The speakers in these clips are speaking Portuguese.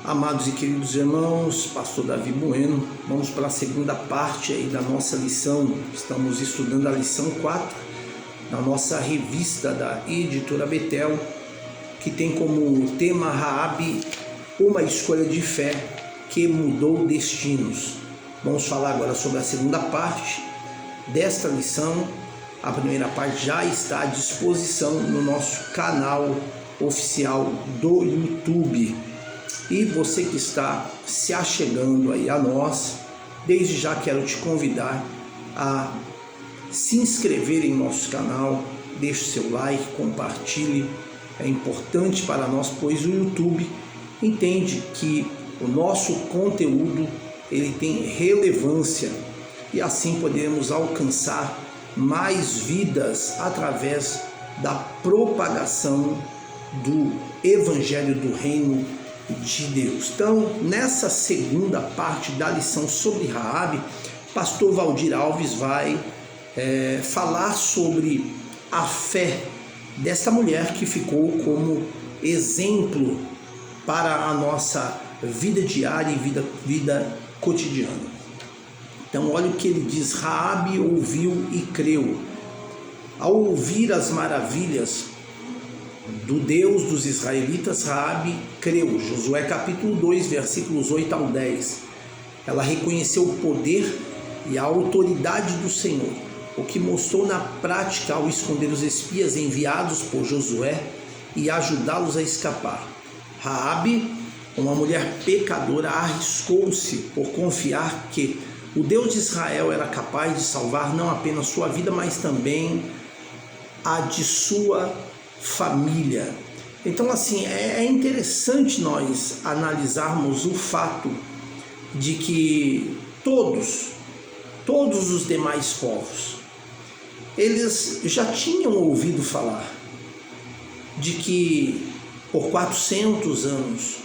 Amados e queridos irmãos, pastor Davi Bueno, vamos para a segunda parte aí da nossa lição. Estamos estudando a lição 4 na nossa revista da editora Betel, que tem como tema Raabe, uma escolha de fé que mudou destinos. Vamos falar agora sobre a segunda parte desta lição. A primeira parte já está à disposição no nosso canal oficial do YouTube. E você que está se achegando aí a nós, desde já quero te convidar a se inscrever em nosso canal, deixe seu like, compartilhe, é importante para nós, pois o YouTube entende que o nosso conteúdo ele tem relevância e assim podemos alcançar mais vidas através da propagação do Evangelho do Reino de Deus. Então, nessa segunda parte da lição sobre Raabe, pastor Valdir Alves vai falar sobre a fé desta mulher que ficou como exemplo para a nossa vida diária e vida cotidiana. Então, olha o que ele diz: Raabe ouviu e creu. Ao ouvir as maravilhas do Deus dos israelitas, Raabe creu. Josué capítulo 2, versículos 8 ao 10. Ela reconheceu o poder e a autoridade do Senhor, o que mostrou na prática ao esconder os espias enviados por Josué e ajudá-los a escapar. Raabe, uma mulher pecadora, arriscou-se por confiar que o Deus de Israel era capaz de salvar não apenas sua vida, mas também a de sua família. Então, assim, é interessante nós analisarmos o fato de que todos os demais povos, eles já tinham ouvido falar de que por 400 anos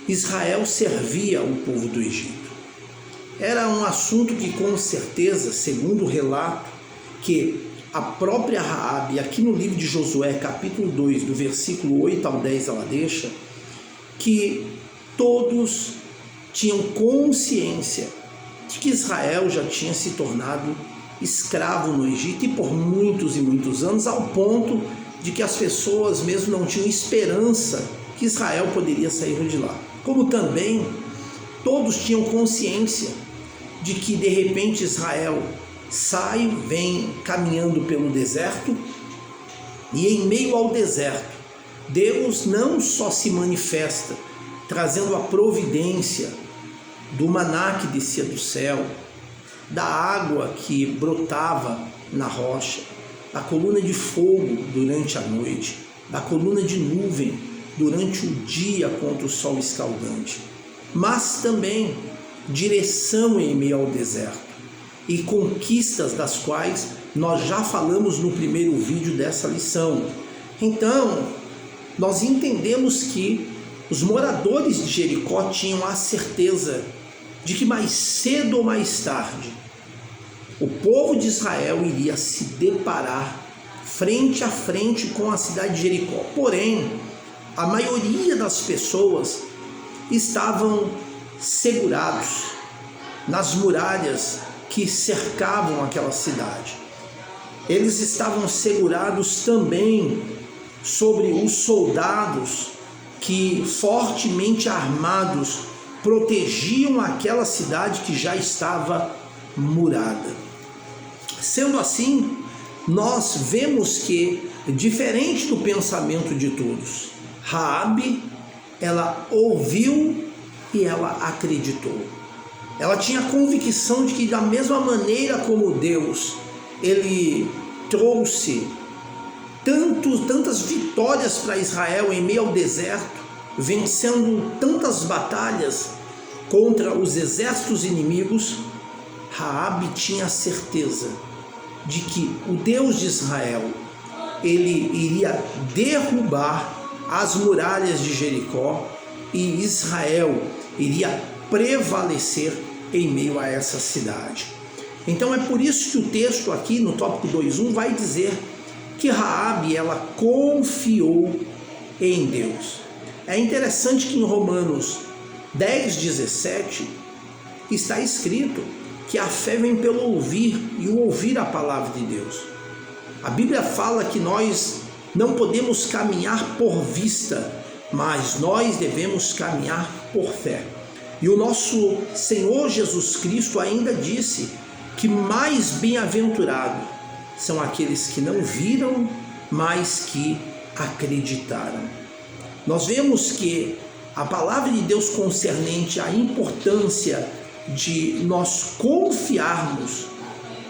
Israel servia o povo do Egito. Era um assunto que, com certeza, segundo o relato, que a própria Raabe, aqui no livro de Josué, capítulo 2, do versículo 8 ao 10, ela deixa que todos tinham consciência de que Israel já tinha se tornado escravo no Egito e por muitos e muitos anos, ao ponto de que as pessoas mesmo não tinham esperança que Israel poderia sair de lá. Como também todos tinham consciência de que de repente Israel vem caminhando pelo deserto, e em meio ao deserto Deus não só se manifesta trazendo a providência do maná que descia do céu, da água que brotava na rocha, da coluna de fogo durante a noite, da coluna de nuvem durante o dia contra o sol escaldante, mas também direção em meio ao deserto e conquistas das quais nós já falamos no primeiro vídeo dessa lição. Então, nós entendemos que os moradores de Jericó tinham a certeza de que mais cedo ou mais tarde o povo de Israel iria se deparar frente a frente com a cidade de Jericó. Porém, a maioria das pessoas estavam segurados nas muralhas que cercavam aquela cidade. Eles estavam segurados também sobre os soldados que, fortemente armados, protegiam aquela cidade que já estava murada. Sendo assim, nós vemos que, diferente do pensamento de todos, Raabe, ela ouviu e ela acreditou. Ela tinha convicção de que, da mesma maneira como Deus, ele trouxe tantas vitórias para Israel em meio ao deserto, vencendo tantas batalhas contra os exércitos inimigos, Raabe tinha certeza de que o Deus de Israel, ele iria derrubar as muralhas de Jericó e Israel iria prevalecer em meio a essa cidade. Então é por isso que o texto aqui no tópico 2.1 vai dizer que Raabe, ela confiou em Deus. É interessante que em Romanos 10:17 está escrito que a fé vem pelo ouvir e o ouvir a palavra de Deus. A Bíblia fala que nós não podemos caminhar por vista, mas nós devemos caminhar por fé. E o nosso Senhor Jesus Cristo ainda disse que mais bem-aventurado são aqueles que não viram, mas que acreditaram. Nós vemos que a palavra de Deus concernente à importância de nós confiarmos,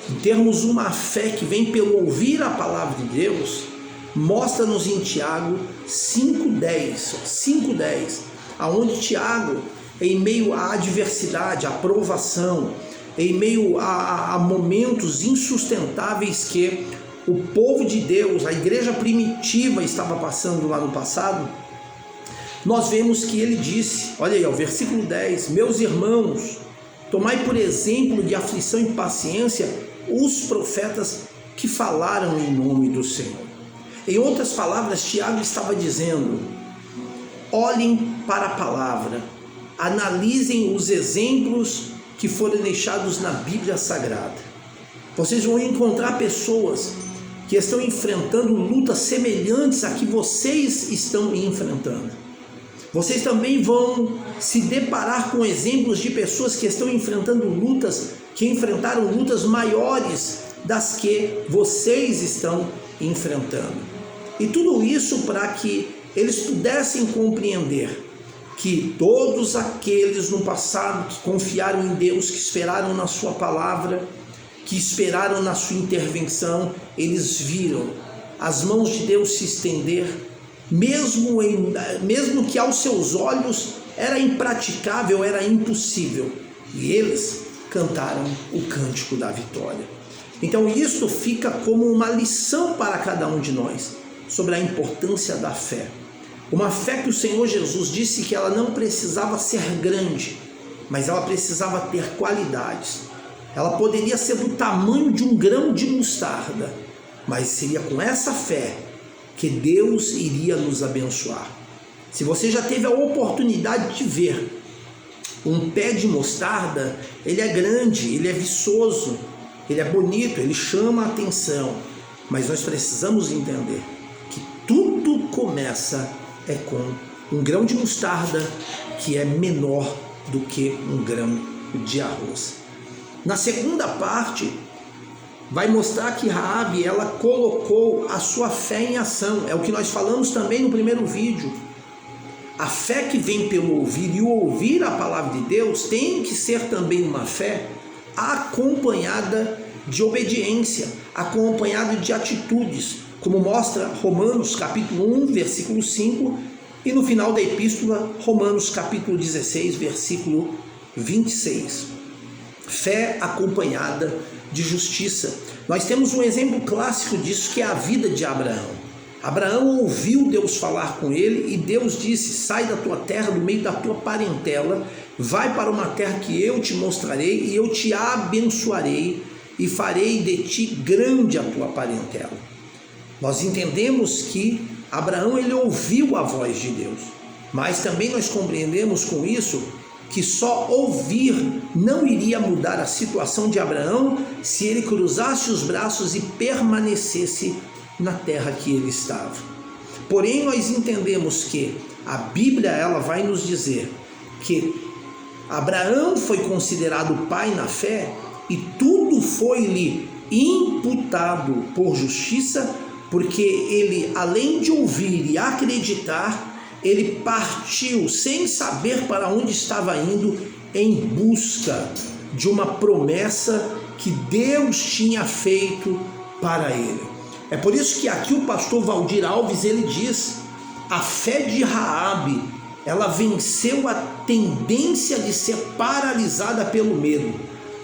em termos uma fé que vem pelo ouvir a palavra de Deus, mostra-nos em Tiago 5:10, aonde Tiago, em meio à adversidade, à provação, em meio a momentos insustentáveis que o povo de Deus, a igreja primitiva estava passando lá no passado, nós vemos que ele disse, olha aí, o versículo 10, meus irmãos, tomai por exemplo de aflição e paciência os profetas que falaram em nome do Senhor. Em outras palavras, Tiago estava dizendo, olhem para a palavra, analisem os exemplos que foram deixados na Bíblia Sagrada. Vocês vão encontrar pessoas que estão enfrentando lutas semelhantes a que vocês estão enfrentando. Vocês também vão se deparar com exemplos de pessoas que estão enfrentando lutas, que enfrentaram lutas maiores das que vocês estão enfrentando. E tudo isso para que eles pudessem compreender que todos aqueles no passado que confiaram em Deus, que esperaram na sua palavra, que esperaram na sua intervenção, eles viram as mãos de Deus se estender, mesmo que aos seus olhos era impraticável, era impossível, e eles cantaram o cântico da vitória. Então isto fica como uma lição para cada um de nós, sobre a importância da fé. Uma fé que o Senhor Jesus disse que ela não precisava ser grande, mas ela precisava ter qualidades. Ela poderia ser do tamanho de um grão de mostarda, mas seria com essa fé que Deus iria nos abençoar. Se você já teve a oportunidade de ver um pé de mostarda, ele é grande, ele é viçoso, ele é bonito, ele chama a atenção, mas nós precisamos entender que tudo começa com um grão de mostarda que é menor do que um grão de arroz. Na segunda parte, vai mostrar que Raabe, ela colocou a sua fé em ação. É o que nós falamos também no primeiro vídeo. A fé que vem pelo ouvir e o ouvir a palavra de Deus tem que ser também uma fé acompanhada de obediência, acompanhada de atitudes, como mostra Romanos capítulo 1, versículo 5, e no final da epístola, Romanos capítulo 16, versículo 26. Fé acompanhada de justiça. Nós temos um exemplo clássico disso, que é a vida de Abraão. Abraão ouviu Deus falar com ele e Deus disse, sai da tua terra, do meio da tua parentela, vai para uma terra que eu te mostrarei e eu te abençoarei e farei de ti grande a tua parentela. Nós entendemos que Abraão, ele ouviu a voz de Deus, mas também nós compreendemos com isso que só ouvir não iria mudar a situação de Abraão se ele cruzasse os braços e permanecesse na terra que ele estava. Porém, nós entendemos que a Bíblia, ela vai nos dizer que Abraão foi considerado pai na fé e tudo foi-lhe imputado por justiça, porque ele, além de ouvir e acreditar, ele partiu sem saber para onde estava indo, em busca de uma promessa que Deus tinha feito para ele. É por isso que aqui o pastor Valdir Alves, ele diz, a fé de Raabe, ela venceu a tendência de ser paralisada pelo medo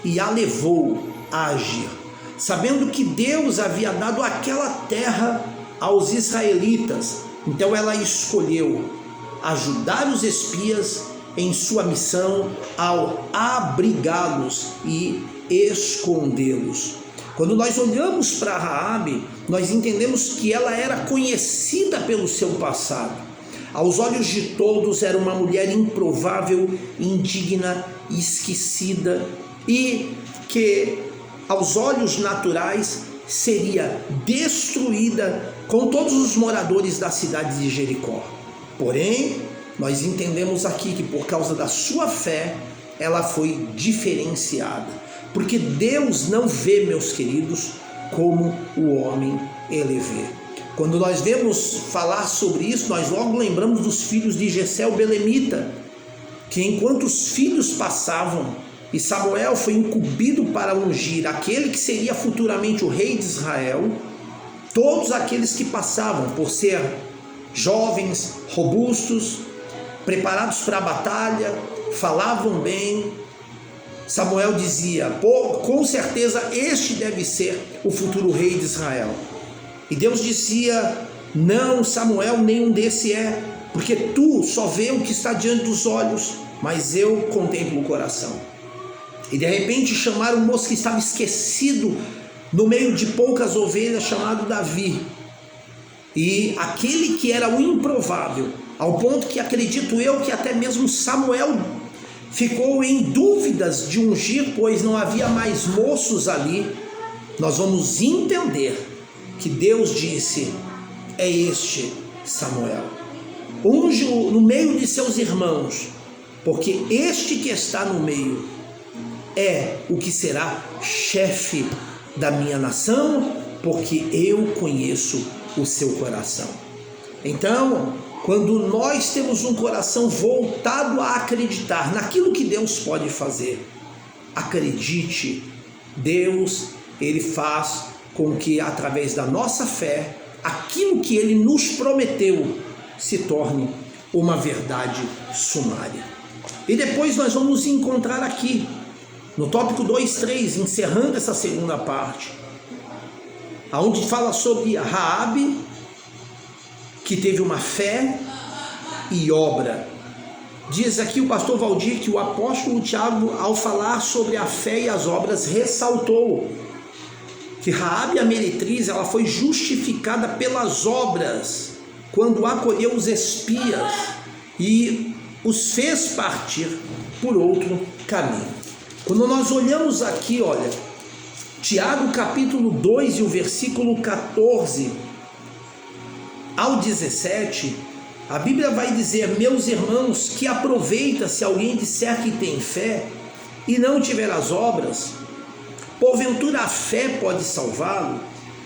e a levou a agir, sabendo que Deus havia dado aquela terra aos israelitas. Então ela escolheu ajudar os espias em sua missão ao abrigá-los e escondê-los. Quando nós olhamos para Raabe, nós entendemos que ela era conhecida pelo seu passado. Aos olhos de todos era uma mulher improvável, indigna, esquecida e que aos olhos naturais seria destruída com todos os moradores da cidade de Jericó. Porém, nós entendemos aqui que por causa da sua fé, ela foi diferenciada. Porque Deus não vê, meus queridos, como o homem ele vê. Quando nós vemos falar sobre isso, nós logo lembramos dos filhos de Jessé o belemita, que enquanto os filhos passavam e Samuel foi incumbido para ungir aquele que seria futuramente o rei de Israel, todos aqueles que passavam por ser jovens, robustos, preparados para a batalha, falavam bem, Samuel dizia: com certeza este deve ser o futuro rei de Israel. E Deus dizia: não, Samuel, nenhum desse é, porque tu só vê o que está diante dos olhos, mas eu contemplo o coração. E de repente chamaram um moço que estava esquecido no meio de poucas ovelhas, chamado Davi. E aquele que era o improvável, ao ponto que acredito eu que até mesmo Samuel ficou em dúvidas de ungir, pois não havia mais moços ali. Nós vamos entender que Deus disse: é este Samuel, unge-o no meio de seus irmãos, porque este que está no meio é o que será chefe da minha nação, porque eu conheço o seu coração. Então, quando nós temos um coração voltado a acreditar naquilo que Deus pode fazer, acredite, Deus, ele faz com que através da nossa fé, aquilo que ele nos prometeu se torne uma verdade sumária. E depois nós vamos encontrar aqui, no tópico 2:3, encerrando essa segunda parte, onde fala sobre Raabe, que teve uma fé e obra. Diz aqui o pastor Valdir que o apóstolo Tiago, ao falar sobre a fé e as obras, ressaltou que Raabe a meretriz, ela foi justificada pelas obras quando acolheu os espias e os fez partir por outro caminho. Quando nós olhamos aqui, olha, Tiago capítulo 2 e o versículo 14 ao 17, a Bíblia vai dizer: meus irmãos, que aproveita se alguém disser que tem fé e não tiver as obras? Porventura a fé pode salvá-lo?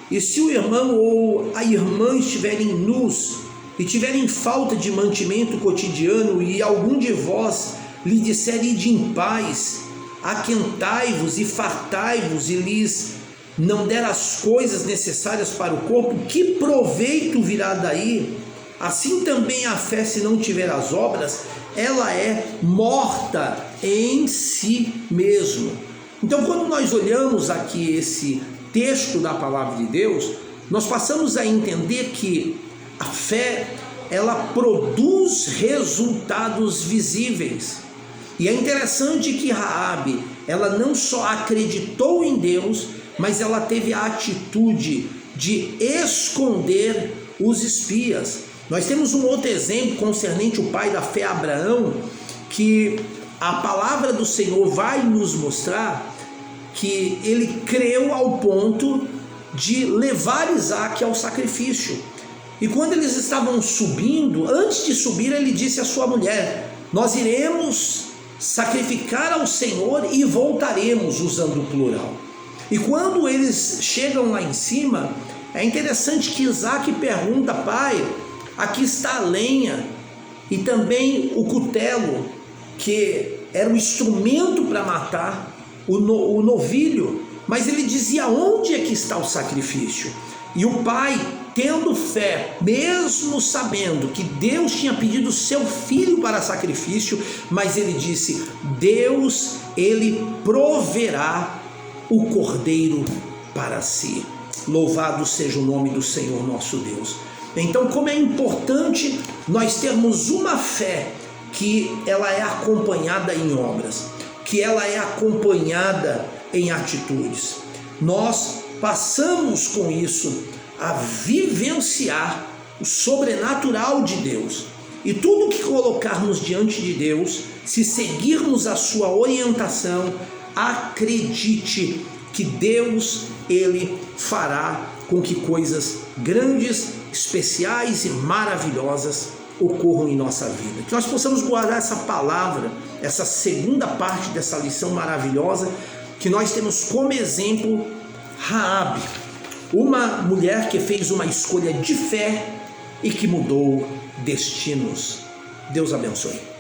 E se o irmão ou a irmã estiverem nus e tiverem falta de mantimento cotidiano, e algum de vós lhe disser: ide em paz, aquentai-vos e fartai-vos, e lhes não der as coisas necessárias para o corpo, que proveito virá daí? Assim também a fé, se não tiver as obras, ela é morta em si mesmo. Então, quando nós olhamos aqui esse texto da palavra de Deus, nós passamos a entender que a fé, ela produz resultados visíveis. E é interessante que Raabe, ela não só acreditou em Deus, mas ela teve a atitude de esconder os espias. Nós temos um outro exemplo concernente o pai da fé, Abraão, que a palavra do Senhor vai nos mostrar que ele creu ao ponto de levar Isaque ao sacrifício. E quando eles estavam subindo, antes de subir, ele disse à sua mulher: nós iremos sacrificar ao Senhor e voltaremos, usando o plural. E quando eles chegam lá em cima, é interessante que Isaque pergunta: pai, aqui está a lenha e também o cutelo, que era o instrumento para matar o novilho, mas ele dizia: onde é que está o sacrifício? E o pai, tendo fé, mesmo sabendo que Deus tinha pedido seu filho para sacrifício, mas ele disse: Deus, ele proverá o cordeiro para si. Louvado seja o nome do Senhor nosso Deus. Então, como é importante nós termos uma fé que ela é acompanhada em obras, que ela é acompanhada em atitudes. Nós passamos com isso a vivenciar o sobrenatural de Deus. E tudo que colocarmos diante de Deus, se seguirmos a sua orientação, acredite que Deus, Ele fará com que coisas grandes, especiais e maravilhosas ocorram em nossa vida. Que nós possamos guardar essa palavra, essa segunda parte dessa lição maravilhosa, que nós temos como exemplo Raabe, uma mulher que fez uma escolha de fé e que mudou destinos. Deus abençoe.